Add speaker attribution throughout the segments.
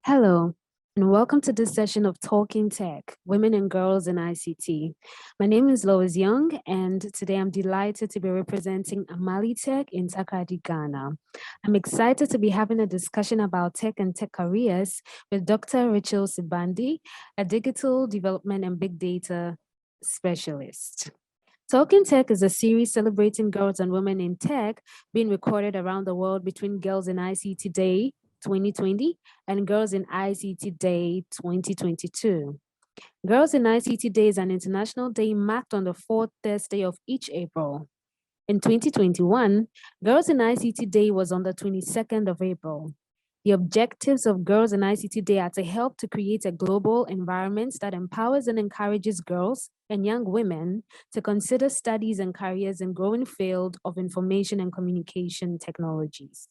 Speaker 1: Hello, and welcome to this session of Talking Tech, Women and Girls in ICT. My name is Lois Young, and today I'm delighted to be representing AmaliTech in Takoradi, Ghana. I'm excited to be having a discussion about tech and tech careers with Dr. Rachel Sibande, a digital development and big data specialist. Talking Tech is a series celebrating girls and women in tech being recorded around the world between Girls in ICT Day 2020 and Girls in ICT Day 2022. Girls in ICT Day is an international day marked on the fourth Thursday of each April. In 2021, Girls in ICT Day was on the 22nd of April. The objectives of Girls in ICT Day are to help to create a global environment that empowers and encourages girls and young women to consider studies and careers in growing field of information and communication technologies.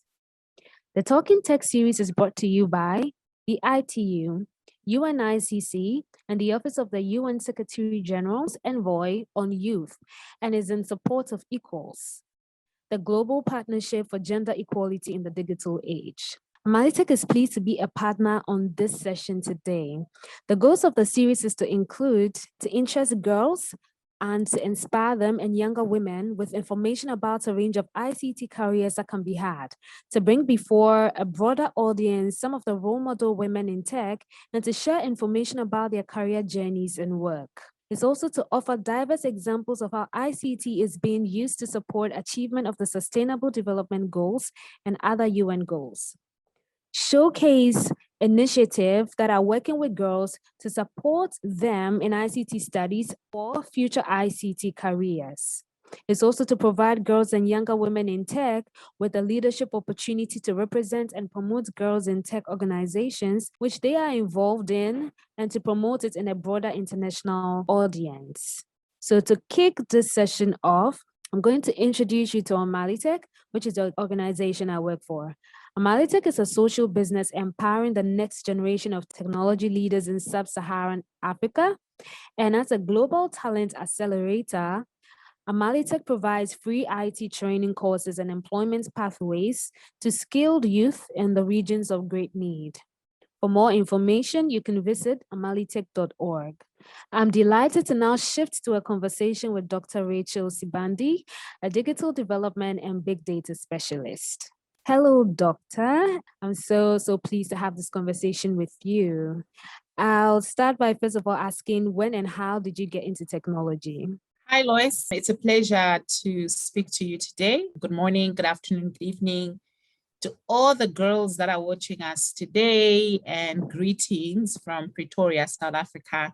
Speaker 1: The Talking Tech series is brought to you by the ITU, UNICC, and the Office of the UN Secretary General's Envoy on Youth, and is in support of Equals, the Global Partnership for Gender Equality in the Digital Age. AmaliTech is pleased to be a partner on this session today. The goals of the series is to interest girls and to inspire them and younger women with information about a range of ICT careers that can be had, to bring before a broader audience some of the role model women in tech, and to share information about their career journeys and work. It's also to offer diverse examples of how ICT is being used to support achievement of the Sustainable Development Goals and other UN goals. Showcase initiatives that are working with girls to support them in ICT studies or future ICT careers. It's also to provide girls and younger women in tech with a leadership opportunity to represent and promote girls in tech organizations which they are involved in, and to promote it in a broader international audience. So to kick this session off, I'm going to introduce you to AmaliTech, which is the organization I work for. AmaliTech is a social business empowering the next generation of technology leaders in sub-Saharan Africa. And as a global talent accelerator, AmaliTech provides free IT training courses and employment pathways to skilled youth in the regions of great need. For more information, you can visit amalitech.org. I'm delighted to now shift to a conversation with Dr. Rachel Sibande, a digital development and big data specialist. Hello, doctor. I'm so pleased to have this conversation with you. I'll start by first of all asking, when and how did you get into technology?
Speaker 2: Hi, Lois. It's a pleasure to speak to you today. Good morning, good afternoon, good evening to all the girls that are watching us today, and greetings from Pretoria, South Africa.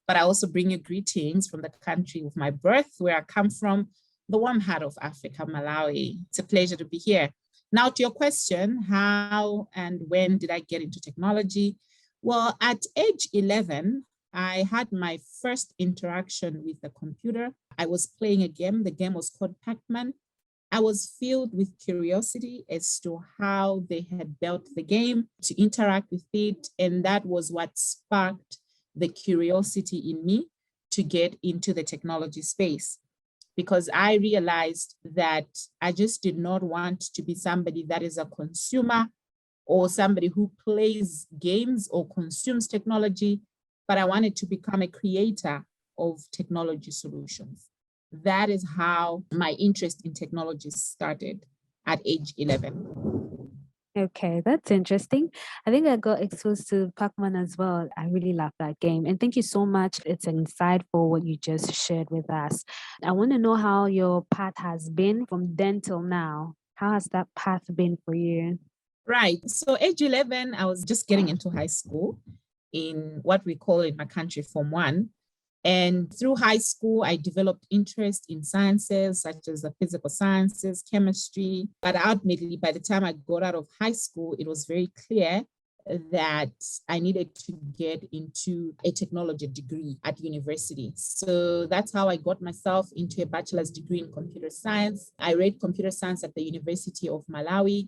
Speaker 2: But I also bring you greetings from the country of my birth, where I come from, the warm heart of Africa, Malawi. It's a pleasure to be here. Now to your question, how and when did I get into technology? Well, at age 11, I had my first interaction with the computer. I was playing a game. The game was called Pac-Man. I was filled with curiosity as to how they had built the game, to interact with it. And that was what sparked the curiosity in me to get into the technology space, because I realized that I just did not want to be somebody that is a consumer or somebody who plays games or consumes technology, but I wanted to become a creator of technology solutions. That is how my interest in technology started at age 11.
Speaker 1: Okay, that's interesting. I think I got exposed to Pac-Man as well. I really love that game. And thank you so much. It's insightful what you just shared with us. I want to know how your path has been from then till now. How has that path been for you?
Speaker 2: Right. So age 11, I was just getting into high school in what we call in my country Form 1. And through high school, I developed interest in sciences such as the physical sciences, chemistry. But ultimately, by the time I got out of high school, it was very clear that I needed to get into a technology degree at university. So that's how I got myself into a bachelor's degree in computer science. I read computer science at the University of Malawi.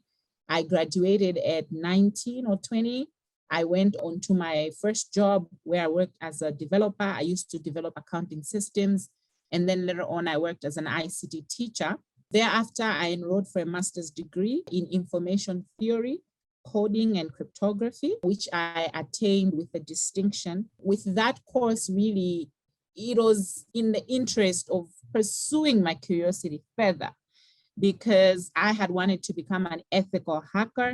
Speaker 2: I graduated at 19 or 20. I went on to my first job where I worked as a developer. I used to develop accounting systems. And then later on, I worked as an ICT teacher. Thereafter, I enrolled for a master's degree in information theory, coding and cryptography, which I attained with a distinction. With that course, really, it was in the interest of pursuing my curiosity further, because I had wanted to become an ethical hacker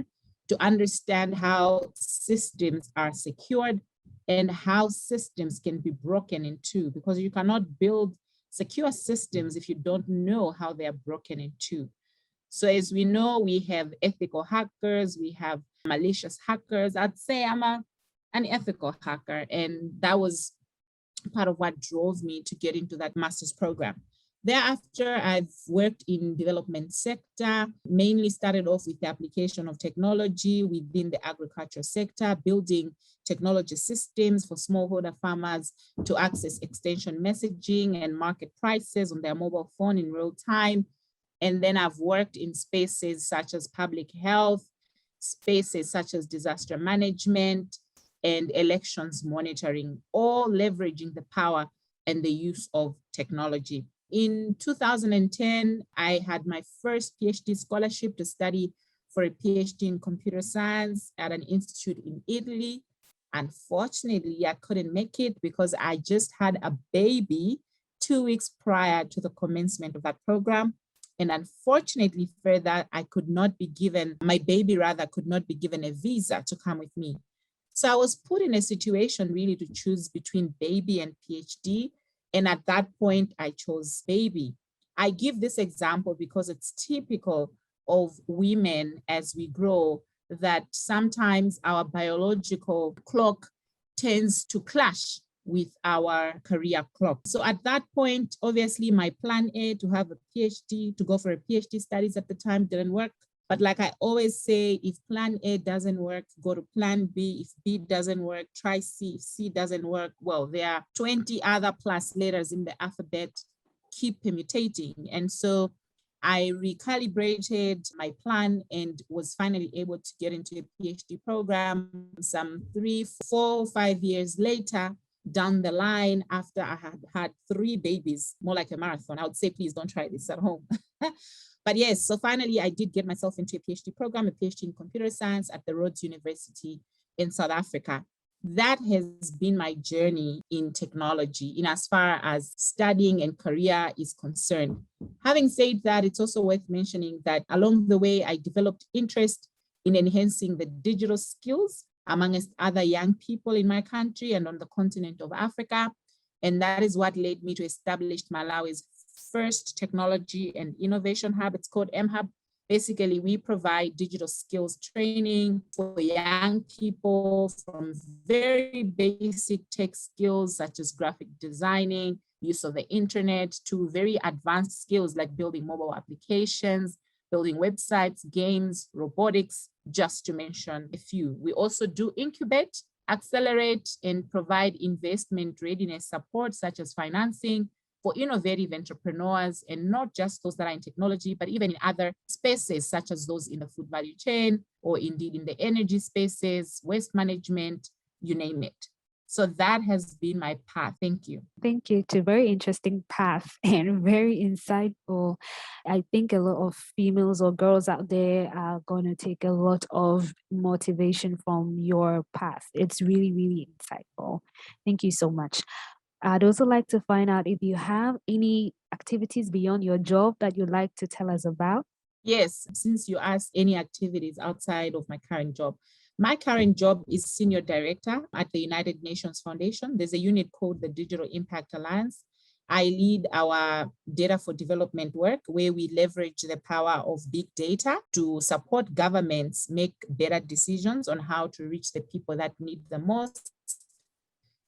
Speaker 2: to understand how systems are secured and how systems can be broken in two, because you cannot build secure systems if you don't know how they are broken in two. So as we know, we have ethical hackers, we have malicious hackers. I'd say I'm an ethical hacker, and that was part of what drove me to get into that master's program. Thereafter, I've worked in development sector, mainly started off with the application of technology within the agriculture sector, building technology systems for smallholder farmers to access extension messaging and market prices on their mobile phone in real time. And then I've worked in spaces such as public health, spaces such as disaster management, and elections monitoring, all leveraging the power and the use of technology. In 2010, I had my first PhD scholarship to study for a PhD in computer science at an institute in Italy. Unfortunately, I couldn't make it because I just had a baby 2 weeks prior to the commencement of that program. And unfortunately, further, my baby could not be given a visa to come with me. So I was put in a situation really to choose between baby and PhD. And at that point, I chose baby. I give this example because it's typical of women as we grow, that sometimes our biological clock tends to clash with our career clock. So at that point, obviously my plan A to have a PhD, to go for a PhD studies at the time didn't work. But like I always say, if plan A doesn't work, go to plan B. If B doesn't work, try C. If C doesn't work, well, there are 20 other plus letters in the alphabet, keep permutating. And so I recalibrated my plan and was finally able to get into a PhD program some 3, 4, 5 years later, down the line, after I had had 3 babies, more like a marathon. I would say, please don't try this at home. But yes, so finally I did get myself into a PhD program, a PhD in computer science at the Rhodes University in South Africa. That has been my journey in technology in as far as studying and career is concerned. Having said that, it's also worth mentioning that along the way, I developed interest in enhancing the digital skills amongst other young people in my country and on the continent of Africa. And that is what led me to establish Malawi's first technology and innovation hub. It's called mHub. Basically, we provide digital skills training for young people, from very basic tech skills such as graphic designing, use of the internet, to very advanced skills like building mobile applications, building websites, games, robotics, just to mention a few. We also do incubate, accelerate, and provide investment readiness support, such as financing for innovative entrepreneurs, and not just those that are in technology, but even in other spaces, such as those in the food value chain, or indeed in the energy spaces, waste management, you name it. So that has been my path. Thank you.
Speaker 1: Thank you. It's a very interesting path and very insightful. I think a lot of females or girls out there are going to take a lot of motivation from your path. It's really, really insightful. Thank you so much. I'd also like to find out if you have any activities beyond your job that you'd like to tell us about.
Speaker 2: Yes, since you asked any activities outside of my current job. My current job is Senior Director at the United Nations Foundation. There's a unit called the Digital Impact Alliance. I lead our data for development work, where we leverage the power of big data to support governments make better decisions on how to reach the people that need the most.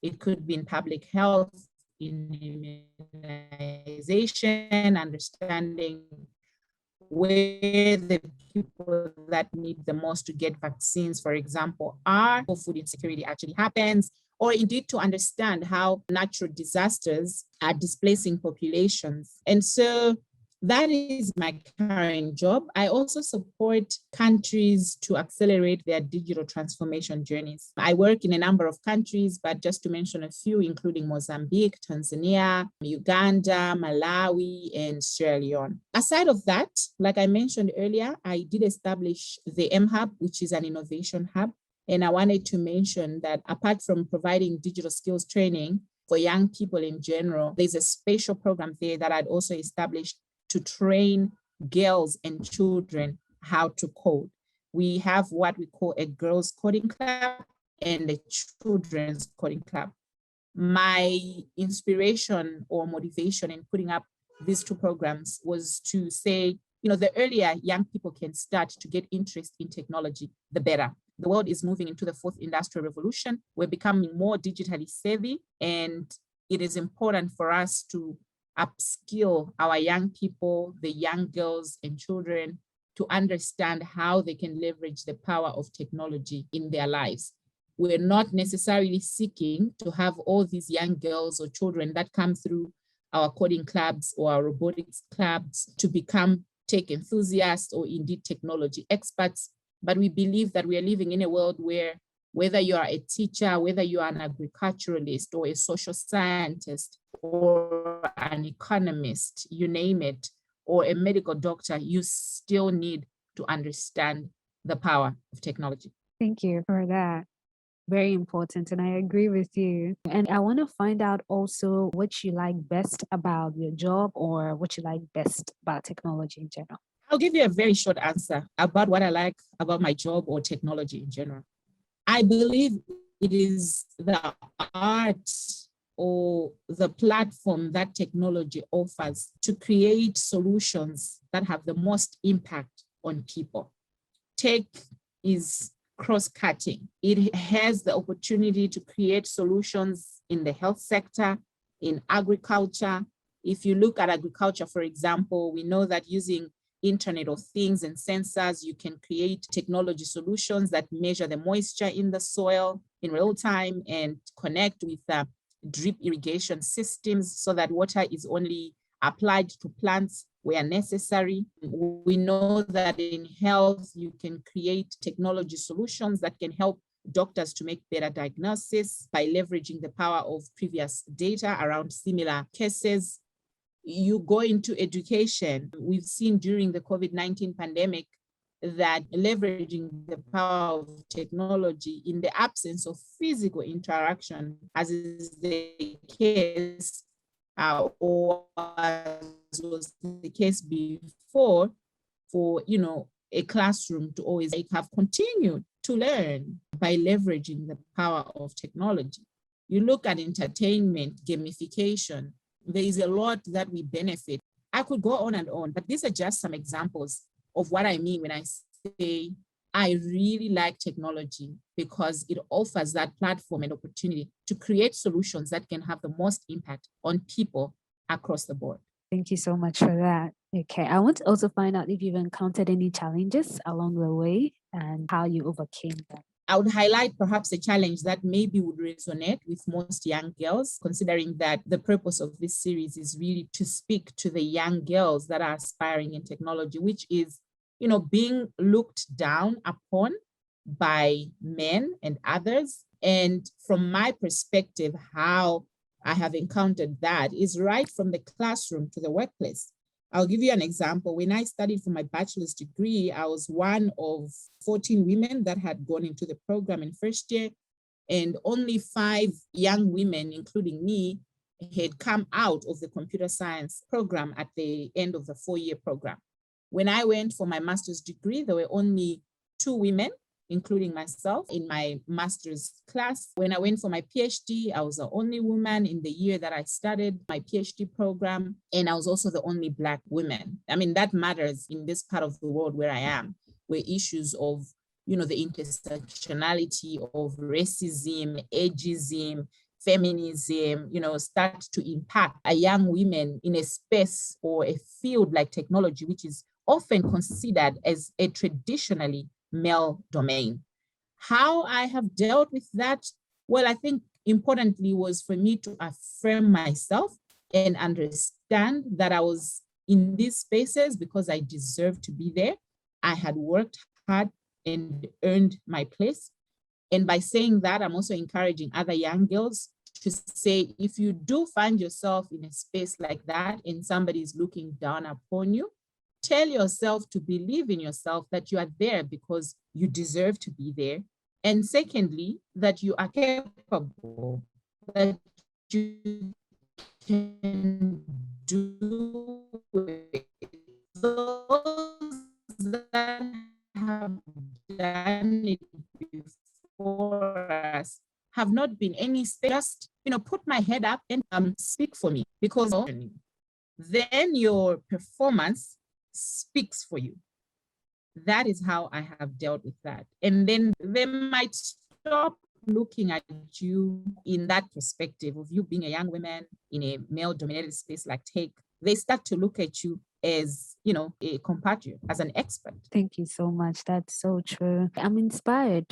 Speaker 2: It could be in public health, in immunization, understanding where the people that need the most to get vaccines, for example, are, or food insecurity actually happens, or indeed to understand how natural disasters are displacing populations. And so That is my current job. I also support countries to accelerate their digital transformation journeys. I work in a number of countries, but just to mention a few, including Mozambique, Tanzania, Uganda, Malawi, and Sierra Leone. Aside of that, like I mentioned earlier, I did establish the mHub, which is an innovation hub. And I wanted to mention that apart from providing digital skills training for young people in general, there's a special program there that I'd also established to train girls and children how to code. We have what we call a girls coding club and a children's coding club. My inspiration or motivation in putting up these two programs was to say, the earlier young people can start to get interest in technology, the better. The world is moving into the fourth industrial revolution. We're becoming more digitally savvy, and it is important for us to upskill our young people, the young girls and children, to understand how they can leverage the power of technology in their lives. We're not necessarily seeking to have all these young girls or children that come through our coding clubs or our robotics clubs to become tech enthusiasts or indeed technology experts. But we believe that we are living in a world where whether you are a teacher, whether you are an agriculturalist or a social scientist or an economist, you name it, or a medical doctor, you still need to understand the power of technology.
Speaker 1: Thank you for that. Very important, and I agree with you. And I want to find out also what you like best about your job or what you like best about technology in general.
Speaker 2: I'll give you a very short answer about what I like about my job or technology in general. I believe it is the art or the platform that technology offers to create solutions that have the most impact on people. Tech is cross-cutting. It has the opportunity to create solutions in the health sector, in agriculture. If you look at agriculture, for example, we know that using Internet of Things and sensors, you can create technology solutions that measure the moisture in the soil in real time and connect with drip irrigation systems so that water is only applied to plants where necessary. We know that in health, you can create technology solutions that can help doctors to make better diagnosis by leveraging the power of previous data around similar cases. You go into education. We've seen during the COVID-19 pandemic that leveraging the power of technology in the absence of physical interaction, as is the case or as was the case before, for a classroom to always have continued to learn by leveraging the power of technology. You look at entertainment, gamification, there is a lot that we benefit. I could go on and on, but these are just some examples of what I mean when I say I really like technology because it offers that platform and opportunity to create solutions that can have the most impact on people across the board.
Speaker 1: Thank you so much for that. Okay, I want to also find out if you've encountered any challenges along the way and how you overcame them.
Speaker 2: I would highlight perhaps a challenge that maybe would resonate with most young girls, considering that the purpose of this series is really to speak to the young girls that are aspiring in technology, which is, being looked down upon by men and others. And from my perspective, how I have encountered that is right from the classroom to the workplace. I'll give you an example. When I studied for my bachelor's degree, I was one of 14 women that had gone into the program in first year, and only 5 young women, including me, had come out of the computer science program at the end of the 4-year program. When I went for my master's degree, there were only 2 women, including myself, in my master's class. When I went for my PhD, I was the only woman in the year that I started my PhD program, and I was also the only Black woman. I mean, that matters in this part of the world where I am, where issues of, the intersectionality of racism, ageism, feminism, start to impact a young woman in a space or a field like technology, which is often considered as a traditionally male domain. How I have dealt with that, well, I think importantly was for me to affirm myself and understand that I was in these spaces because I deserve to be there. I had worked hard and earned my place. And by saying that, I'm also encouraging other young girls to say, if you do find yourself in a space like that and somebody is looking down upon you, tell yourself to believe in yourself that you are there because you deserve to be there. And secondly, that you are capable, that you can do it. Those that have done it before us have not been any just put my head up and speak for me, because then your performance speaks for you. That is how I have dealt with that. And then they might stop looking at you in that perspective of you being a young woman in a male-dominated space like tech. They start to look at you as, a compatriot, as an expert.
Speaker 1: Thank you so much. That's so true. I'm inspired.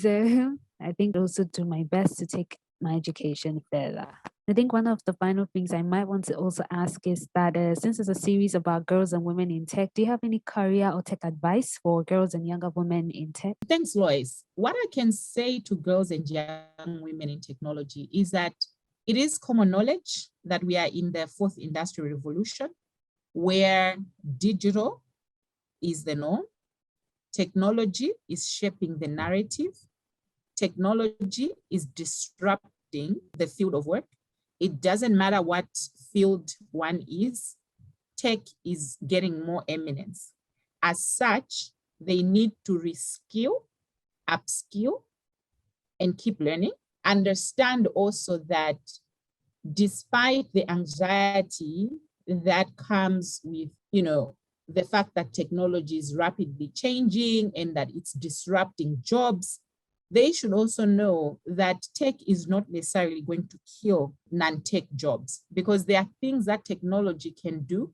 Speaker 1: So I think also do my best to take my education further. I think one of the final things I might want to also ask is that since it's a series about girls and women in tech, do you have any career or tech advice for girls and younger women in tech?
Speaker 2: Thanks, Lois. What I can say to girls and young women in technology is that it is common knowledge that we are in the fourth industrial revolution, where digital is the norm. Technology is shaping the narrative. Technology is disrupting the field of work. It doesn't matter what field one is, tech is getting more eminence. As such, they need to reskill, upskill, and keep learning. Understand also that despite the anxiety that comes with, the fact that technology is rapidly changing and that it's disrupting jobs, they should also know that tech is not necessarily going to kill non-tech jobs, because there are things that technology can do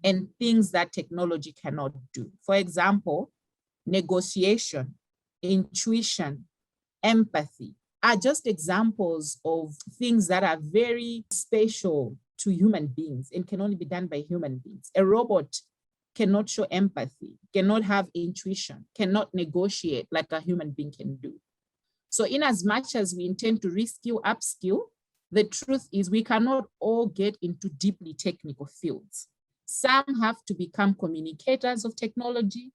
Speaker 2: and things that technology cannot do. For example, negotiation, intuition, empathy are just examples of things that are very special to human beings and can only be done by human beings. A robot cannot show empathy, cannot have intuition, cannot negotiate like a human being can do. So in as much as we intend to reskill, upskill, the truth is we cannot all get into deeply technical fields. Some have to become communicators of technology,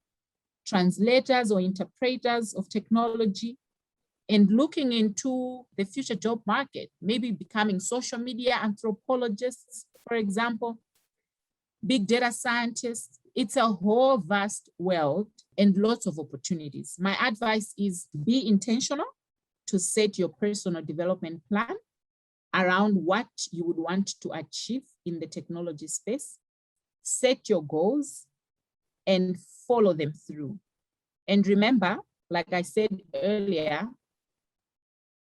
Speaker 2: translators or interpreters of technology, and looking into the future job market, maybe becoming social media anthropologists, for example, big data scientists. It's a whole vast world and lots of opportunities. My advice is be intentional to set your personal development plan around what you would want to achieve in the technology space. Set your goals and follow them through. And remember, like I said earlier,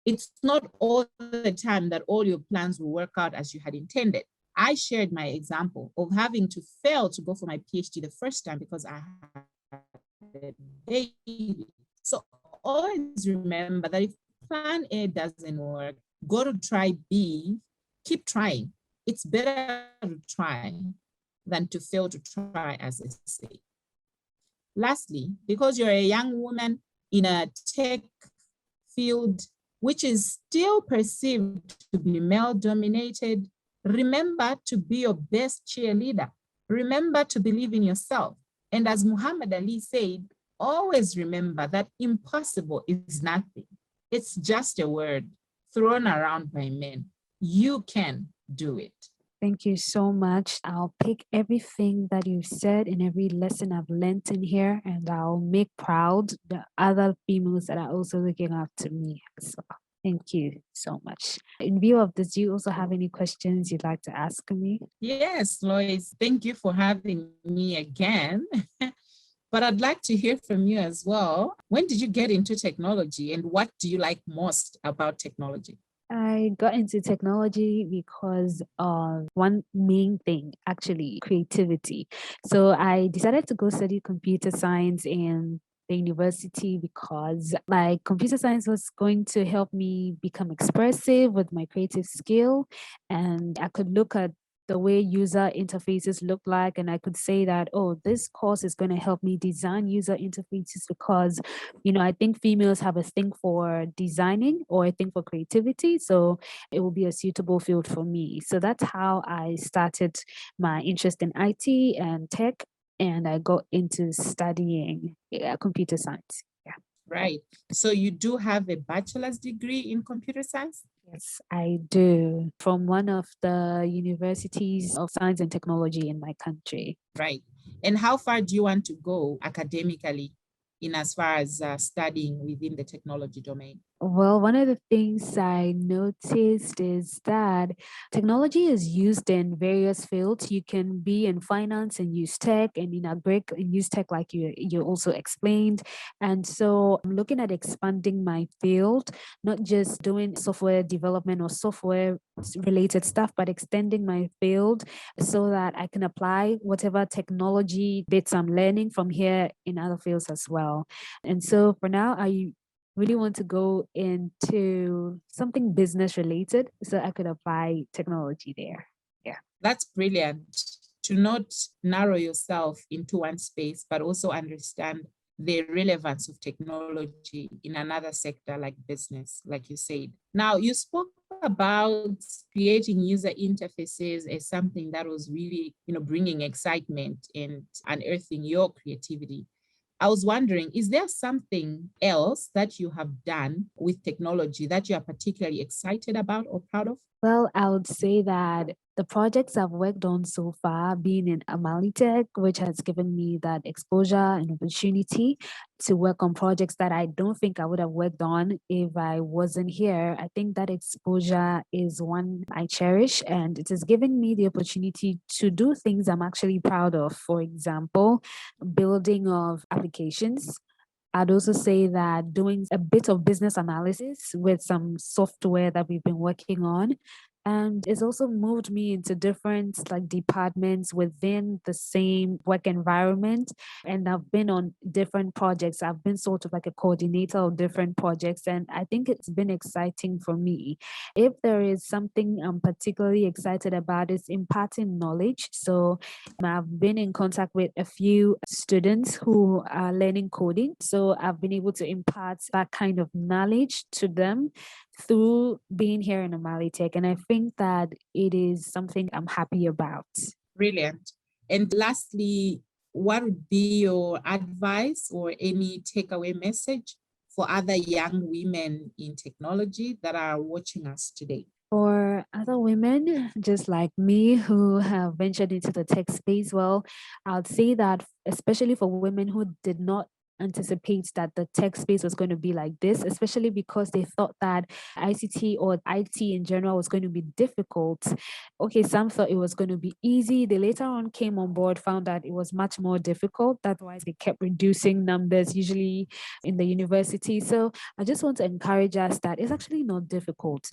Speaker 2: it's not all the time that all your plans will work out as you had intended. I shared my example of having to fail to go for my PhD the first time because I had a baby. So always remember that if plan A doesn't work, go to try B, keep trying. It's better to try than to fail to try, as I say. Lastly, because you're a young woman in a tech field which is still perceived to be male-dominated, remember to be your best cheerleader. Remember to believe in yourself. And as Muhammad Ali said, always remember that impossible is nothing. It's just a word thrown around by men. You can do it.
Speaker 1: Thank you so much. I'll pick everything that you said and every lesson I've learned in here, and I'll make proud the other females that are also looking up to me. So thank you so much. In view of this, do you also have any questions you'd like to ask me?
Speaker 2: Yes, Lois, thank you for having me again. But I'd like to hear from you as well. When did you get into technology and what do you like most about technology?
Speaker 1: I got into technology because of one main thing, actually, creativity. So I decided to go study computer science in the university because like computer science was going to help me become expressive with my creative skill, and I could look at the way user interfaces look like. And I could say that, oh, this course is going to help me design user interfaces because, I think females have a thing for designing or a thing for creativity. So it will be a suitable field for me. So that's how I started my interest in IT and tech. And I got into studying computer science. Yeah.
Speaker 2: Right. So you do have a bachelor's degree in computer science?
Speaker 1: Yes, I do. From one of the universities of science and technology in my country.
Speaker 2: Right. And how far do you want to go academically in as far as studying within the technology domain?
Speaker 1: Well, one of the things I noticed is that technology is used in various fields. You can be in finance and use tech, and in agric and use tech, like you also explained. And so I'm looking at expanding my field, not just doing software development or software related stuff, but extending my field so that I can apply whatever technology bits I'm learning from here in other fields as well. And so for now, I really want to go into something business related so I could apply technology there. Yeah.
Speaker 2: That's brilliant to not narrow yourself into one space, but also understand the relevance of technology in another sector like business, like you said. Now, you spoke about creating user interfaces as something that was really, bringing excitement and unearthing your creativity. I was wondering, is there something else that you have done with technology that you are particularly excited about or proud of?
Speaker 1: Well, I would say that the projects I've worked on so far, being in AmaliTech, which has given me that exposure and opportunity to work on projects that I don't think I would have worked on if I wasn't here. I think that exposure is one I cherish, and it has given me the opportunity to do things I'm actually proud of. For example, building of applications. I'd also say that doing a bit of business analysis with some software that we've been working on. And it's also moved me into different like departments within the same work environment. And I've been on different projects. I've been sort of like a coordinator of different projects. And I think it's been exciting for me. If there is something I'm particularly excited about, it's imparting knowledge. So I've been in contact with a few students who are learning coding. So I've been able to impart that kind of knowledge to them through being here in AmaliTech. And I think that it is something I'm happy about.
Speaker 2: Brilliant. And lastly, what would be your advice or any takeaway message for other young women in technology that are watching us today?
Speaker 1: For other women, just like me, who have ventured into the tech space, well, I'd say that especially for women who did not anticipate that the tech space was going to be like this, especially because they thought that ICT or IT in general was going to be difficult. Okay, some thought it was going to be easy. They later on came on board, found that it was much more difficult. That's why they kept reducing numbers, usually in the university. So I just want to encourage us that it's actually not difficult.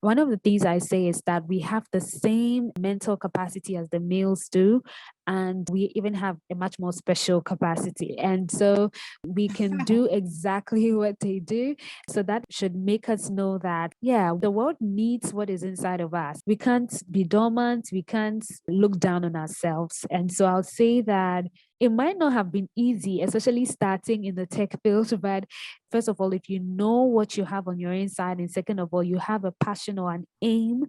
Speaker 1: One of the things I say is that we have the same mental capacity as the males do, and we even have a much more special capacity. And so we can do exactly what they do. So that should make us know that, yeah, the world needs what is inside of us. We can't be dormant, we can't look down on ourselves. And so I'll say that it might not have been easy, especially starting in the tech field, but first of all, if you know what you have on your inside, and second of all, you have a passion or an aim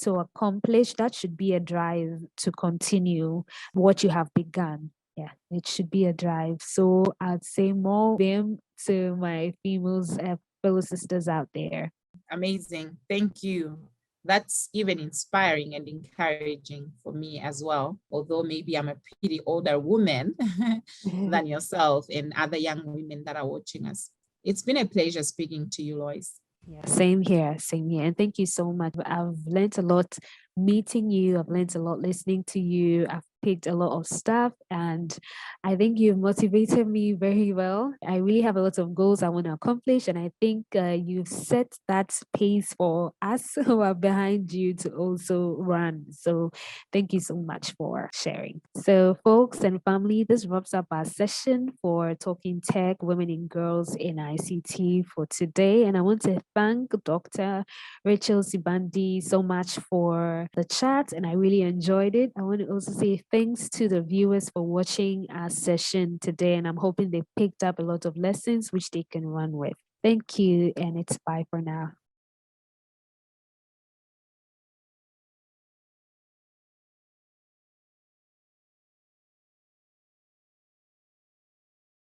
Speaker 1: to accomplish, that should be a drive to continue what you have begun. Yeah, it should be a drive. So I'd say more vim to my females, fellow sisters out there.
Speaker 2: Amazing. Thank you. That's even inspiring and encouraging for me as well. Although maybe I'm a pretty older woman than yourself and other young women that are watching us. It's been a pleasure speaking to you, Lois.
Speaker 1: Yeah, same here, same here. And thank you so much. I've learned a lot meeting you. I've learned a lot listening to you. I've picked a lot of stuff, and I think you've motivated me very well. I really have a lot of goals I want to accomplish, and I think you've set that pace for us who are behind you to also run. So thank you so much for sharing. So, folks and family, this wraps up our session for Talking Tech, Women and Girls in ICT for today. And I want to thank Dr. Rachel Sibande so much for the chat, and I really enjoyed it. I want to also say thanks to the viewers for watching our session today, and I'm hoping they picked up a lot of lessons which they can run with. Thank you, and it's bye for now.